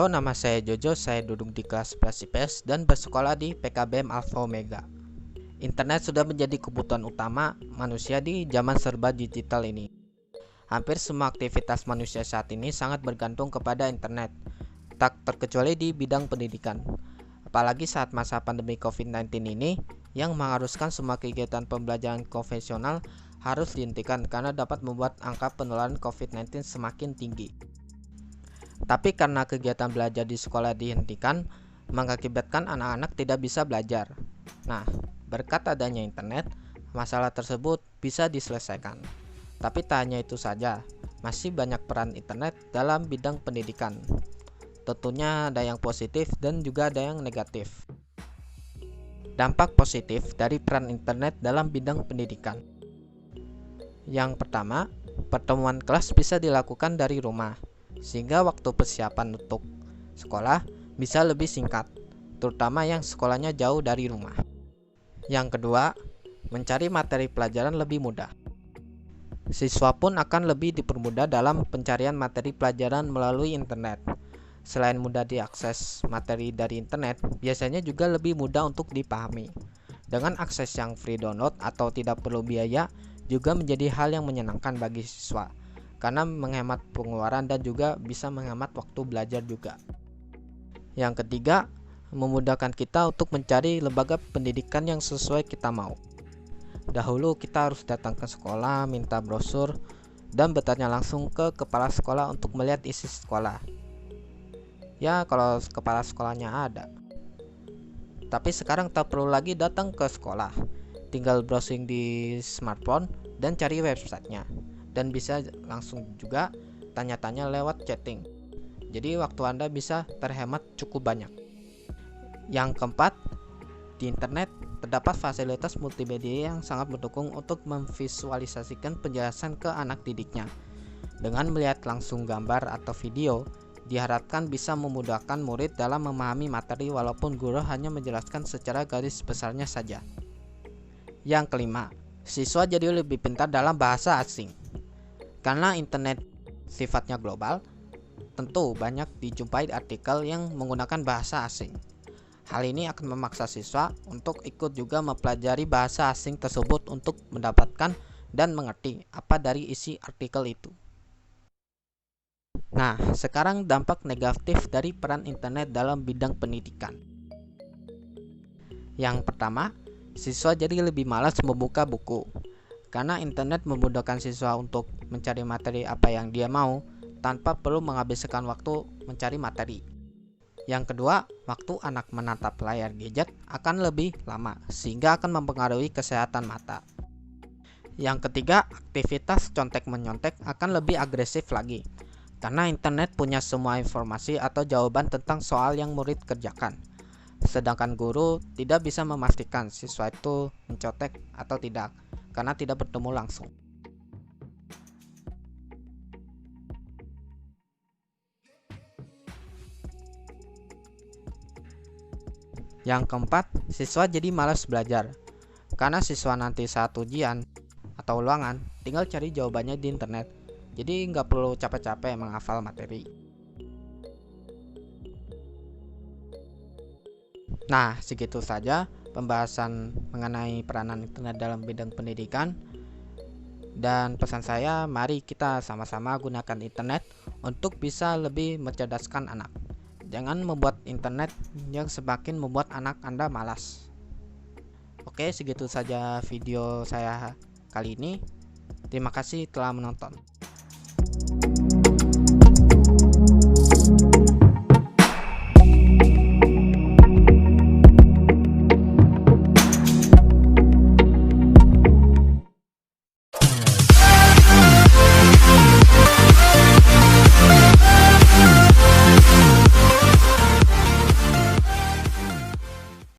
Halo, nama saya Jojo, saya duduk di kelas 11 IPS dan bersekolah di PKBM Alfa Omega. Internet sudah menjadi kebutuhan utama manusia di zaman serba digital ini. Hampir semua aktivitas manusia saat ini sangat bergantung kepada internet, tak terkecuali di bidang pendidikan. Apalagi saat masa pandemi COVID-19 ini, yang mengharuskan semua kegiatan pembelajaran konvensional harus dihentikan karena dapat membuat angka penularan COVID-19 semakin tinggi. Tapi karena kegiatan belajar di sekolah dihentikan, mengakibatkan anak-anak tidak bisa belajar. Nah, berkat adanya internet, masalah tersebut bisa diselesaikan. Tapi tak hanya itu saja, masih banyak peran internet dalam bidang pendidikan. Tentunya ada yang positif dan juga ada yang negatif. Dampak positif dari peran internet dalam bidang pendidikan. Yang pertama, pertemuan kelas bisa dilakukan dari rumah, sehingga waktu persiapan untuk sekolah bisa lebih singkat, terutama yang sekolahnya jauh dari rumah. Yang kedua, mencari materi pelajaran lebih mudah. Siswa pun akan lebih dipermudah dalam pencarian materi pelajaran melalui internet. Selain mudah diakses materi dari internet, biasanya juga lebih mudah untuk dipahami. Dengan akses yang free download atau tidak perlu biaya, juga menjadi hal yang menyenangkan bagi siswa, karena menghemat pengeluaran dan juga bisa menghemat waktu belajar juga. Yang ketiga, memudahkan kita untuk mencari lembaga pendidikan yang sesuai kita mau. Dahulu kita harus datang ke sekolah, minta brosur, dan bertanya langsung ke kepala sekolah untuk melihat isi sekolah. Ya, kalau kepala sekolahnya ada. Tapi sekarang tak perlu lagi datang ke sekolah, tinggal browsing di smartphone dan cari websitenya. Dan bisa langsung juga tanya-tanya lewat chatting. Jadi waktu Anda bisa terhemat cukup banyak. Yang keempat, di internet terdapat fasilitas multimedia yang sangat mendukung untuk memvisualisasikan penjelasan ke anak didiknya. Dengan melihat langsung gambar atau video, diharapkan bisa memudahkan murid dalam memahami materi walaupun guru hanya menjelaskan secara garis besarnya saja. Yang kelima, siswa jadi lebih pintar dalam bahasa asing. Karena internet sifatnya global, tentu banyak dijumpai artikel yang menggunakan bahasa asing. Hal ini akan memaksa siswa untuk ikut juga mempelajari bahasa asing tersebut untuk mendapatkan dan mengerti apa dari isi artikel itu. Nah, sekarang dampak negatif dari peran internet dalam bidang pendidikan. Yang pertama, siswa jadi lebih malas membuka buku. Karena internet memudahkan siswa untuk mencari materi apa yang dia mau tanpa perlu menghabiskan waktu mencari materi. Yang kedua, waktu anak menatap layar gadget akan lebih lama sehingga akan mempengaruhi kesehatan mata. Yang ketiga, aktivitas contek-menyontek akan lebih agresif lagi karena internet punya semua informasi atau jawaban tentang soal yang murid kerjakan. Sedangkan guru tidak bisa memastikan siswa itu mencontek atau tidak karena tidak bertemu langsung. Yang keempat, siswa jadi malas belajar. Karena siswa nanti saat ujian atau ulangan tinggal cari jawabannya di internet. Jadi nggak perlu capek-capek menghafal materi. Nah, segitu saja pembahasan mengenai peranan internet dalam bidang pendidikan. Dan pesan saya, mari kita sama-sama gunakan internet untuk bisa lebih mencerdaskan anak. Jangan membuat internet yang semakin membuat anak Anda malas. Oke, segitu saja video saya kali ini. Terima kasih telah menonton.